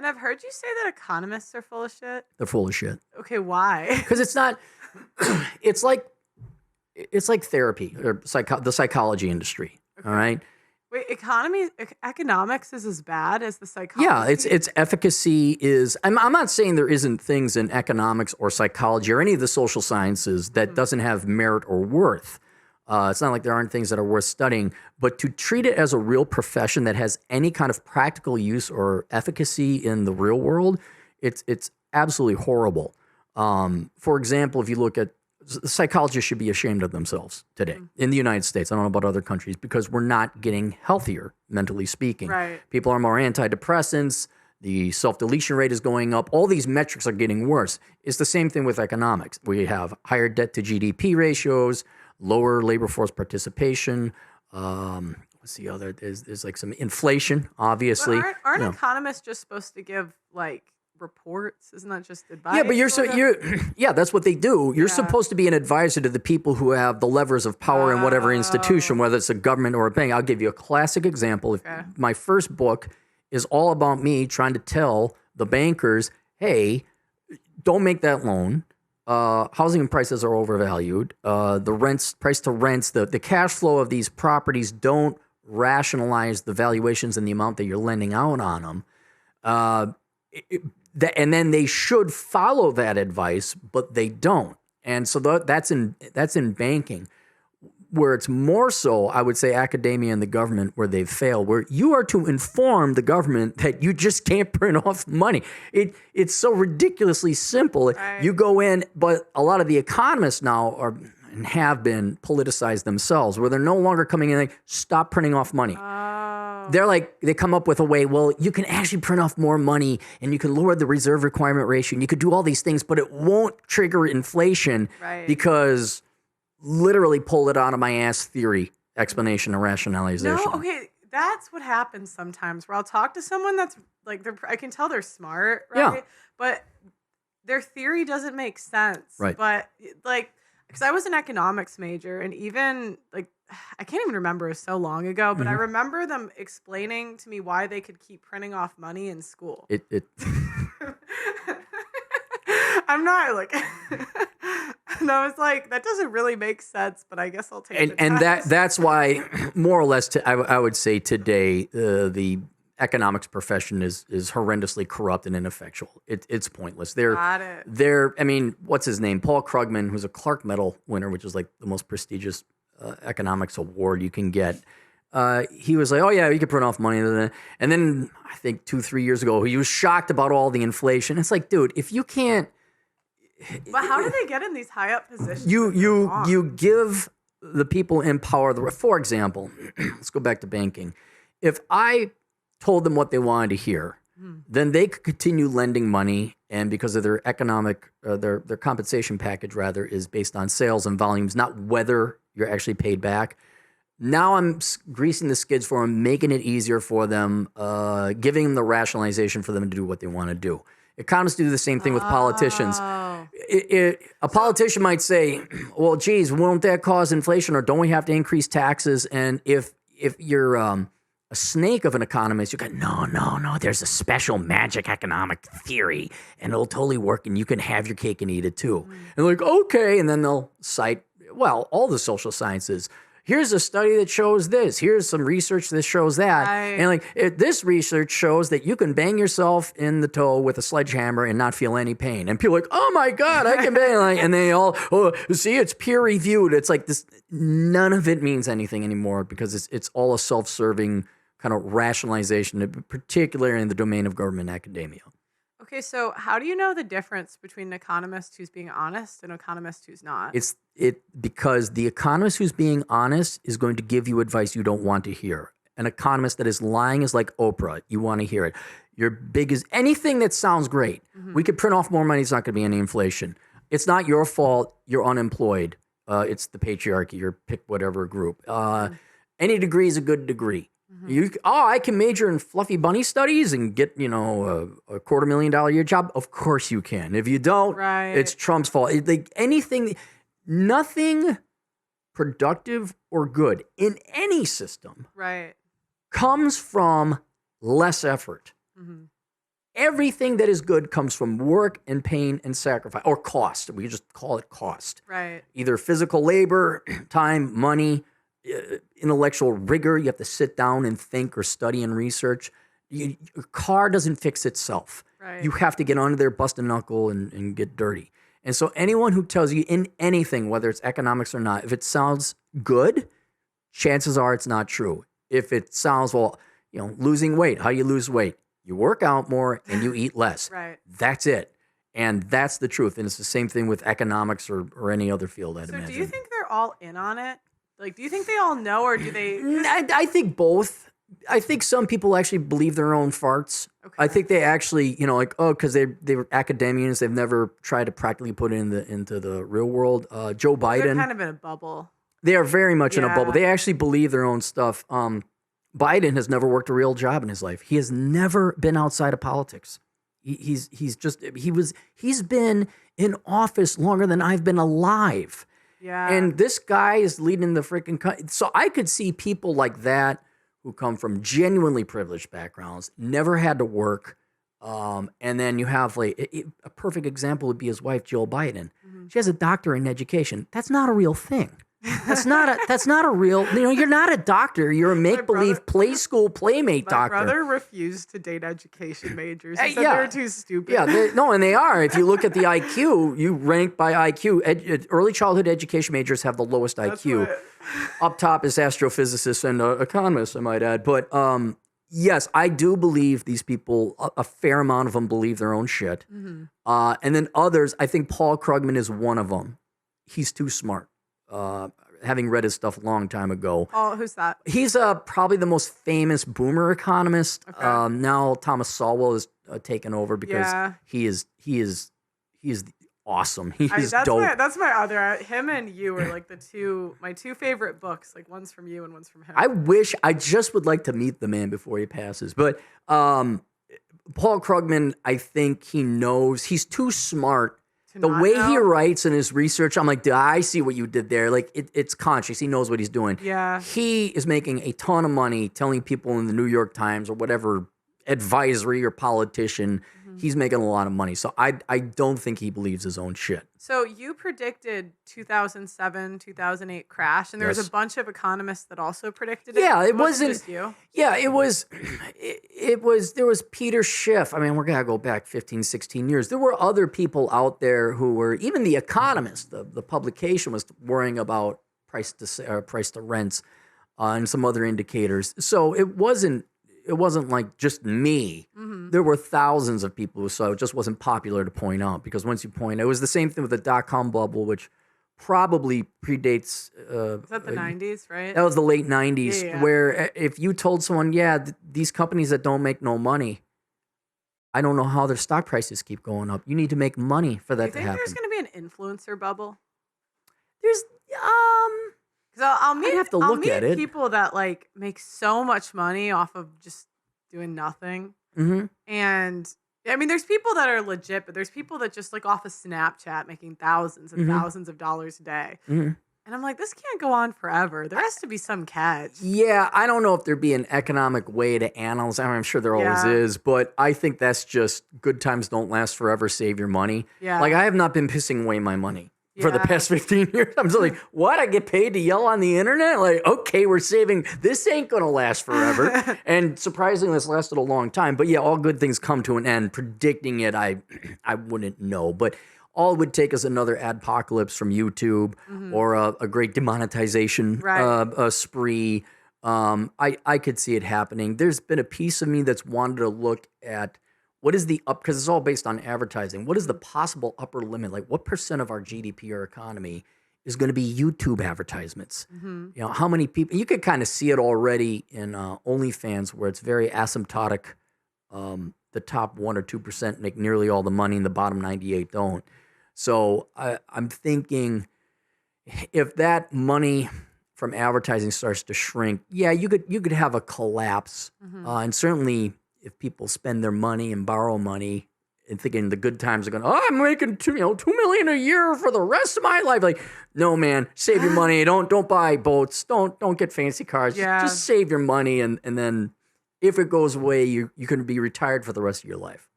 And I've heard you say that economists are full of shit. They're full of shit. Okay, why? Because it's not. It's like therapy or the psychology industry. Okay. All right. Wait, economics is as bad as the psychology? Yeah, its efficacy is. I'm not saying there isn't things in economics or psychology or any of the social sciences that doesn't have merit or worth. It's not like there aren't things that are worth studying, but to treat it as a real profession that has any kind of practical use or efficacy in the real world, it's absolutely horrible. For example, if you look at psychologists should be ashamed of themselves today in the United States. I don't know about other countries because we're not getting healthier, mentally speaking. Right. People are more antidepressants. The self-deletion rate is going up. All these metrics are getting worse. It's the same thing with economics. We have higher debt to GDP ratios, lower labor force participation. What's the other? There's like some inflation, obviously. But aren't economists just supposed to give like reports? Isn't that just advice? Yeah, but you're that's what they do. You're supposed to be an advisor to the people who have the levers of power in whatever institution, whether it's a government or a bank. I'll give you a classic example. My first book is all about me trying to tell the bankers, hey, don't make that loan. Housing and prices are overvalued. The price to rents, the cash flow of these properties don't rationalize the valuations and the amount that you're lending out on them. And then they should follow that advice, but they don't. And so that's in banking, where it's more so, I would say, academia and the government where they've failed, where you are to inform the government that you just can't print off money. It's so ridiculously simple. Right. You go in, but a lot of the economists now are and have been politicized themselves, where they're no longer coming in like, stop printing off money. They're like, they come up with a way, well, you can actually print off more money and you can lower the reserve requirement ratio and you could do all these things, but it won't trigger inflation because literally pull it out of my ass theory, explanation, and rationalization. No, okay, that's what happens sometimes where I'll talk to someone that's like, I can tell they're smart, right? Yeah. But their theory doesn't make sense. Right. But like, because I was an economics major and even like, I can't even remember, it was so long ago, but I remember them explaining to me why they could keep printing off money in school. I'm not like, and I was like, that doesn't really make sense, but I guess I'll take it. And that's why, more or less, I would say today, the economics profession is horrendously corrupt and ineffectual. It's pointless. I mean, what's his name? Paul Krugman, who's a Clark Medal winner, which is like the most prestigious economics award you can get. He was like, oh yeah, you can print off money. And then I think 2-3 years ago, he was shocked about all the inflation. It's like, dude, if you can't. But how do they get in these high up positions? You give the people in power. For example, let's go back to banking. If I told them what they wanted to hear, then they could continue lending money, and because of their economic, their compensation package rather is based on sales and volumes, not whether you're actually paid back. Now I'm greasing the skids for them, making it easier for them, giving them the rationalization for them to do what they want to do. Economists do the same thing with politicians. A politician might say, well, geez, won't that cause inflation, or don't we have to increase taxes? And if you're a snake of an economist, you go, no, there's a special magic economic theory, and it'll totally work, and you can have your cake and eat it too. And like, okay, and then they'll cite, well, all the social sciences. Here's a study that shows this. Here's some research that shows that. Right. And like this research shows that you can bang yourself in the toe with a sledgehammer and not feel any pain. And people are like, oh my God, I can bang. And they all, see, it's peer reviewed. It's like this. None of it means anything anymore because it's all a self-serving kind of rationalization, particularly in the domain of government academia. Okay, so how do you know the difference between an economist who's being honest and an economist who's not? Because the economist who's being honest is going to give you advice you don't want to hear. An economist that is lying is like Oprah. You want to hear it. You're big as anything that sounds great. We could print off more money. It's not going to be any inflation. It's not your fault. You're unemployed. It's the patriarchy. You're pick whatever group. Any degree is a good degree. I can major in fluffy bunny studies and get, a $250,000 a year job. Of course you can. If you don't, it's Trump's fault. Nothing productive or good in any system comes from less effort. everything that is good comes from work and pain and sacrifice, or cost. We just call it cost. Right. Either physical labor, time, money, intellectual rigor. You have to sit down and think or study and research. Your car doesn't fix itself. Right. You have to get under there, bust a knuckle, and get dirty. And so anyone who tells you in anything, whether it's economics or not, if it sounds good, chances are it's not true. If it sounds, well, losing weight, how you lose weight? You work out more and you eat less. Right. That's it. And that's the truth. And it's the same thing with economics or any other field, I'd imagine. So do you think they're all in on it? Like, do you think they all know, or do they? I think both. I think some people actually believe their own farts. Okay. I think they actually, because they were academians, they've never tried to practically put it into the real world. Joe Biden. They're kind of in a bubble. They are very much in a bubble. They actually believe their own stuff. Biden has never worked a real job in his life. He has never been outside of politics. He's been in office longer than I've been alive. Yeah. And this guy is leading the freaking country. So I could see people like that who come from genuinely privileged backgrounds, never had to work. And then you have a perfect example would be his wife, Jill Biden. Mm-hmm. She has a doctorate in education. That's not a real thing. That's not a real, you're not a doctor. You're a make-believe play school playmate doctor. My brother refused to date education majors. He said they're too stupid. Yeah, and they are. If you look at the IQ, you rank by IQ. Early childhood education majors have the lowest IQ. Up top is astrophysicists and economists, I might add. But yes, I do believe these people, a fair amount of them believe their own shit. Mm-hmm. And then others, I think Paul Krugman is one of them. He's too smart. Having read his stuff a long time ago. Oh, who's that? He's probably the most famous boomer economist. Okay. Now Thomas Sowell is taken over because he is awesome. He's dope. That's my other. Him and you are like my two favorite books. Like one's from you and one's from him. I just would like to meet the man before he passes. But Paul Krugman, I think he knows he's too smart. The way he writes in his research, I'm like, dude, I see what you did there. Like, it's conscious. He knows what he's doing. Yeah. He is making a ton of money telling people in the New York Times or whatever advisory or politician, he's making a lot of money. So I don't think he believes his own shit. So you predicted 2007, 2008 crash, and there was a bunch of economists that also predicted it. Yeah, it wasn't just you. Yeah, it was, there was Peter Schiff. I mean, we're going to go back 15, 16 years. There were other people out there who were, even The Economist, the publication was worrying about price to rents and some other indicators. So it wasn't like just me. Mm-hmm. There were thousands of people who saw it. It just wasn't popular to point out because once you point out, it was the same thing with the dot-com bubble, which probably predates... was that the 90s, right? That was the late 90s, where if you told someone, these companies that don't make no money, I don't know how their stock prices keep going up. You need to make money for that to happen. Do you think there's going to be an influencer bubble? There's... Because I'll meet it. people that like make so much money off of just doing nothing. Mm-hmm. And I mean, there's people that are legit, but there's people that just like off of Snapchat making thousands and thousands of dollars a day. Mm-hmm. And I'm like, this can't go on forever. There has to be some catch. Yeah, I don't know if there'd be an economic way to analyze. I'm sure there always is, but I think that's just good times don't last forever. Save your money. Yeah. Like I have not been pissing away my money. For the past 15 years. I'm just like, what? I get paid to yell on the internet? Like, okay, we're saving. This ain't going to last forever. And surprisingly, this lasted a long time. But yeah, all good things come to an end. Predicting it, I wouldn't know. But all it would take is another adpocalypse from YouTube or a great demonetization spree. I could see it happening. There's been a piece of me that's wanted to look at what is the because it's all based on advertising. What is the possible upper limit? Like what % of our GDP or economy is going to be YouTube advertisements? Mm-hmm. You know, how many people, you could kind of see it already in OnlyFans where it's very asymptotic. The top 1 or 2% make nearly all the money and the bottom 98 don't. So I'm thinking if that money from advertising starts to shrink, you could have a collapse. Mm-hmm. And certainly if people spend their money and borrow money and thinking the good times are going, I'm making $2 million a year for the rest of my life. Like, no, man, save your money. Don't buy boats. Don't get fancy cars. Just save your money. And then if it goes away, you can be retired for the rest of your life.